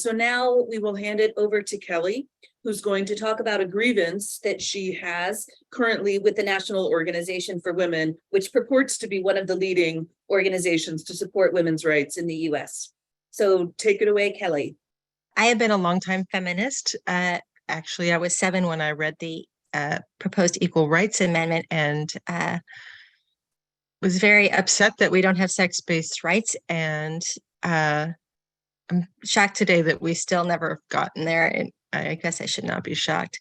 So now we will hand it over to Kelly, who's going to talk about a grievance that she has currently with the National Organization for Women, which purports to be one of the leading organizations to support women's rights in the US. So take it away, Kelly. I have been a longtime feminist. Actually, I was 7 when I read the proposed Equal Rights Amendment and was very upset that we don't have sex-based rights. And I'm shocked today that we still never have gotten there. And I guess I should not be shocked.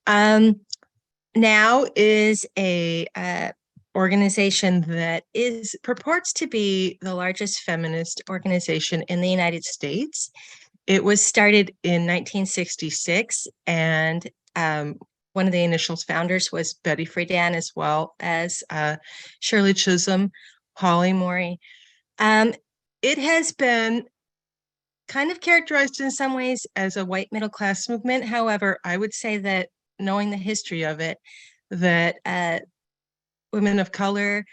Now is a organization that purports to be the largest feminist organization in the United States. It was started in 1966, and one of the initial founders was Betty Friedan, as well as Shirley Chisholm, Polly Morey. It has been kind of characterized in some ways as a white middle class movement. However, I would say that knowing the history of it, that women of color,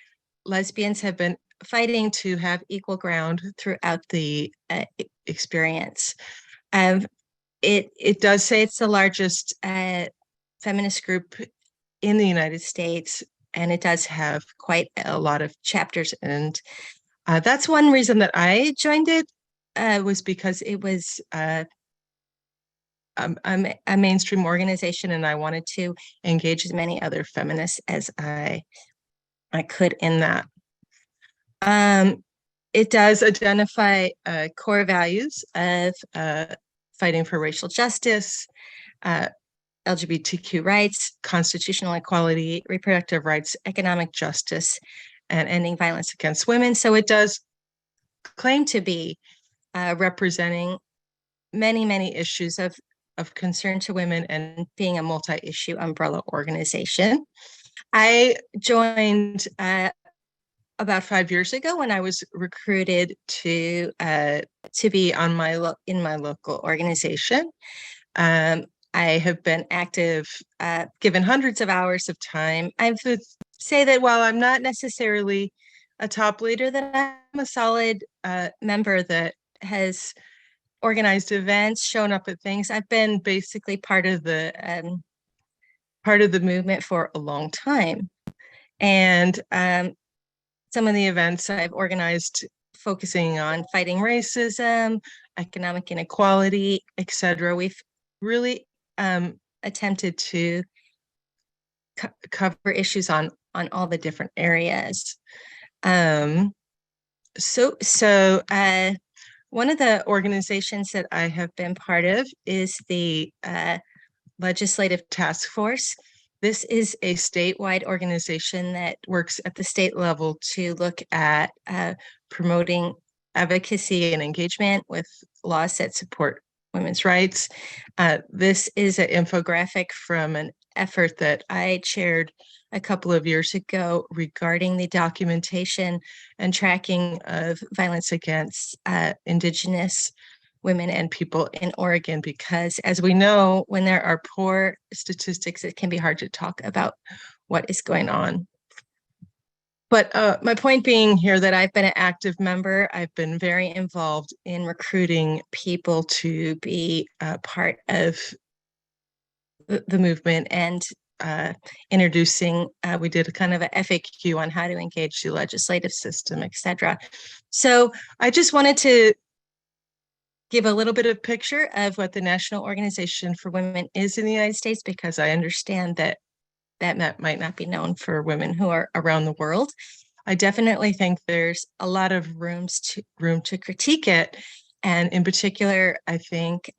lesbians have been fighting to have equal ground throughout the experience. It does say it's the largest feminist group in the United States, and it does have quite a lot of chapters. And that's one reason that I joined it, was because it was a mainstream organization, and I wanted to engage as many other feminists as I could in that. It does identify core values of fighting for racial justice, LGBTQ rights, constitutional equality, reproductive rights, economic justice, and ending violence against women. So it does claim to be representing many, many issues of concern to women and being a multi-issue umbrella organization. I joined about 5 years ago when I was recruited to be in my local organization. I have been active, given hundreds of hours of time. I would say that while I'm not necessarily a top leader, that I'm a solid member that has organized events, shown up at things. I've been basically part of the movement for a long time. And some of the events I've organized focusing on fighting racism, economic inequality, etc. We've really attempted to cover issues on all the different areas. So one of the organizations that I have been part of is the Legislative Task Force. This is a statewide organization that works at the state level to look at promoting advocacy and engagement with laws that support women's rights. This is an infographic from an effort that I chaired a couple of years ago regarding the documentation and tracking of violence against Indigenous women and people in Oregon, because as we know, when there are poor statistics, it can be hard to talk about what is going on. But my point being here that I've been an active member. I've been very involved in recruiting people to be part of the movement and introducing, we did a kind of a FAQ on how to engage the legislative system, etc. So I just wanted to give a little bit of picture of what the National Organization for Women is in the United States, because I understand that might not be known for women who are around the world. I definitely think there's a lot of room to critique it. And in particular, I think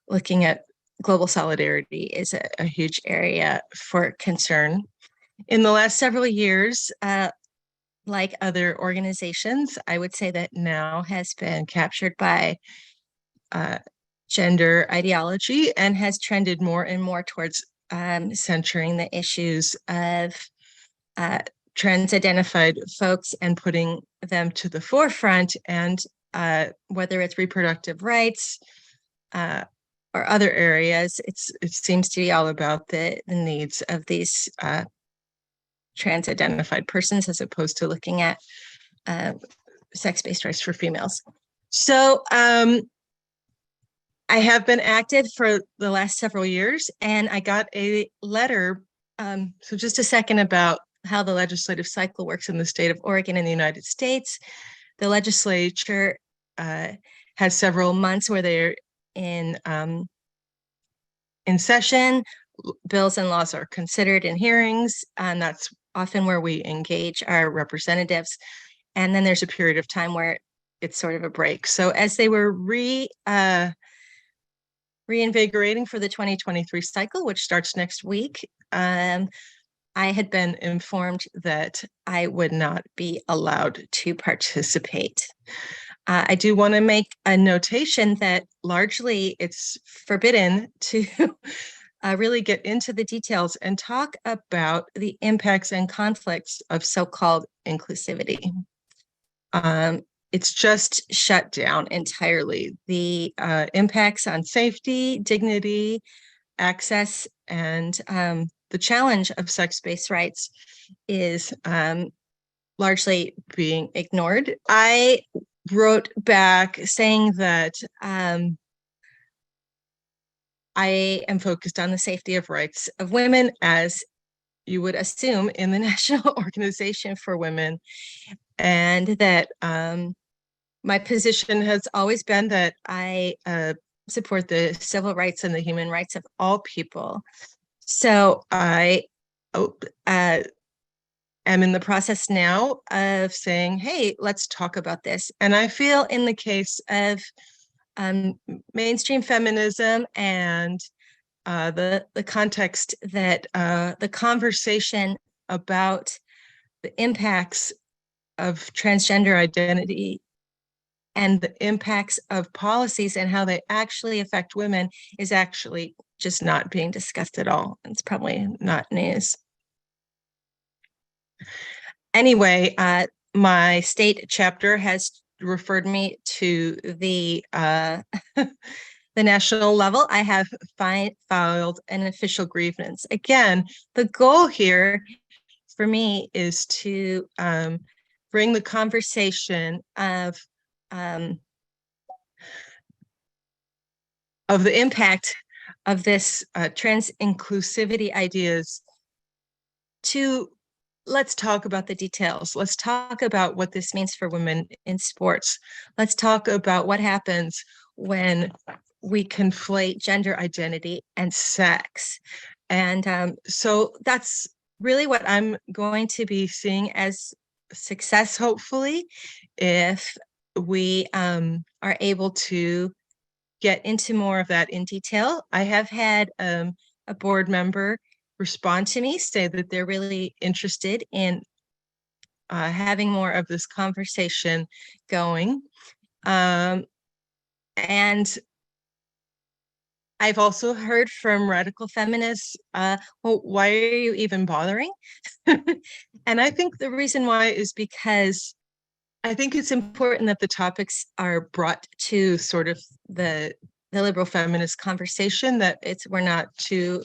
looking at global solidarity is a huge area for concern. In the last several years, like other organizations, I would say that now has been captured by gender ideology and has trended more and more towards centering the issues of trans-identified folks and putting them to the forefront, and whether it's reproductive rights or other areas, it seems to be all about the needs of these trans-identified persons, as opposed to looking at sex-based rights for females. So I have been active for the last several years, and I got a letter. So just a second about how the legislative cycle works in the state of Oregon in the United States. The legislature has several months where they're in session. Bills and laws are considered in hearings, and that's often where we engage our representatives. And then there's a period of time where it's sort of a break. So as they were reinvigorating for the 2023 cycle, which starts next week, I had been informed that I would not be allowed to participate. I do want to make a notation that largely it's forbidden to really get into the details and talk about the impacts and conflicts of so-called inclusivity. It's just shut down entirely. The impacts on safety, dignity, access, and the challenge of sex-based rights is largely being ignored. I wrote back saying that I am focused on the safety of rights of women, as you would assume in the National Organization for Women, and that my position has always been that I support the civil rights and the human rights of all people. So I am in the process now of saying, hey, let's talk about this. And I feel in the case of mainstream feminism and the context that the conversation about the impacts of transgender identity and the impacts of policies and how they actually affect women is actually just not being discussed at all. It's probably not news. Anyway, my state chapter has referred me to the the national level. I have filed an official grievance. Again, the goal here for me is to bring the conversation of the impact of this trans inclusivity ideas to, let's talk about the details. Let's talk about what this means for women in sports. Let's talk about what happens when we conflate gender identity and sex. And so that's really what I'm going to be seeing as success, hopefully, if we are able to get into more of that in detail. I have had a board member respond to me, say that they're really interested in having more of this conversation going. And I've also heard from radical feminists, well, why are you even bothering? And I think the reason why is because I think it's important that the topics are brought to sort of the liberal feminist conversation, that we're not too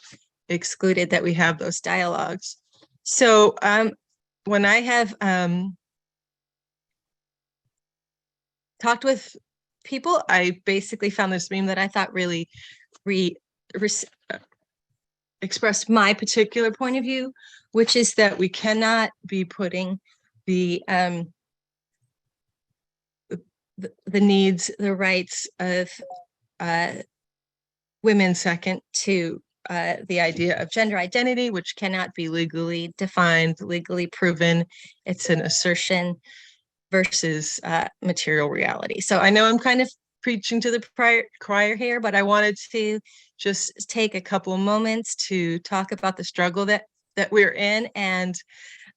excluded, that we have those dialogues. So when I have talked with people, I basically found this meme that I thought really expressed my particular point of view, which is that we cannot be putting the needs, the rights of women second to the idea of gender identity, which cannot be legally defined, legally proven. It's an assertion versus material reality. So I know I'm kind of preaching to the choir here, but I wanted to just take a couple of moments to talk about the struggle that we're in. And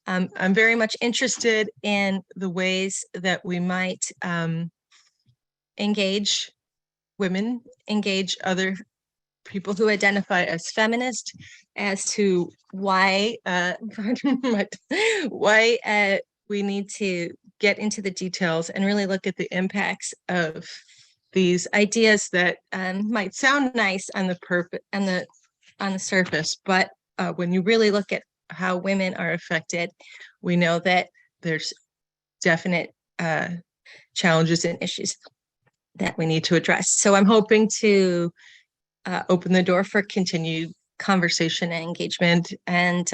I'm very much interested in the ways that we might engage women, engage other people who identify as feminist, as to why we need to get into the details and really look at the impacts of these ideas that might sound nice on the surface, but when you really look at how women are affected, we know that there's definite challenges and issues. that we need to address. So I'm hoping to open the door for continued conversation and engagement. And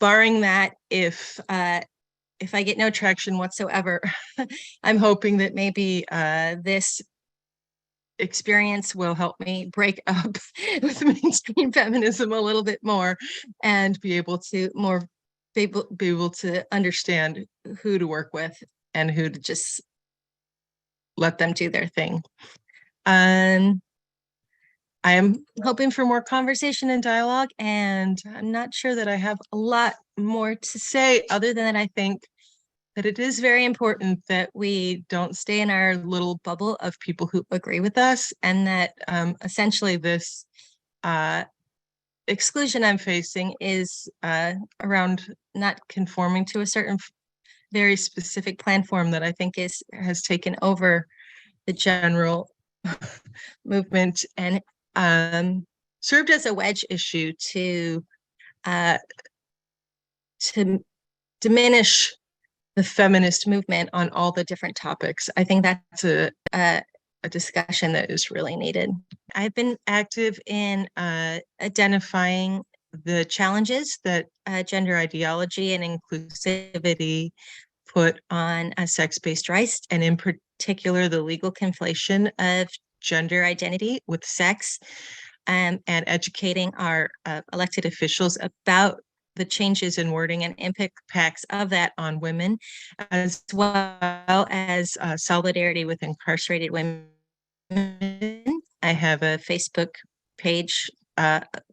barring that, if I get no traction whatsoever, I'm hoping that maybe this experience will help me break up with mainstream feminism a little bit more and be able to understand who to work with and who to just let them do their thing. I am hoping for more conversation and dialogue, and I'm not sure that I have a lot more to say other than I think that it is very important that we don't stay in our little bubble of people who agree with us, and that essentially this exclusion I'm facing is around not conforming to a certain very specific platform that I think has taken over the general movement and served as a wedge issue to diminish the feminist movement on all the different topics. I think that's a discussion that is really needed. I've been active in identifying the challenges that gender ideology and inclusivity put on sex-based rights, and in particular, the legal conflation of gender identity with sex, and educating our elected officials about the changes in wording and impacts of that on women, as well as solidarity with incarcerated women. I have a Facebook page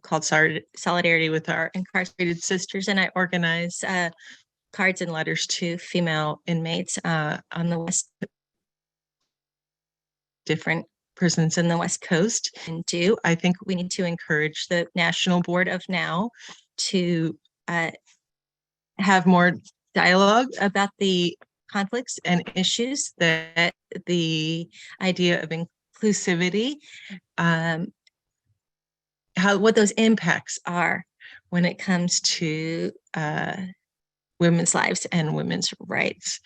called Solidarity with Our Incarcerated Sisters, and I organize cards and letters to female inmates on the West, different prisons in the West Coast. And I think we need to encourage the National Board of Now to have more dialogue about the conflicts and issues that the idea of inclusivity, what those impacts are when it comes to women's lives and women's rights.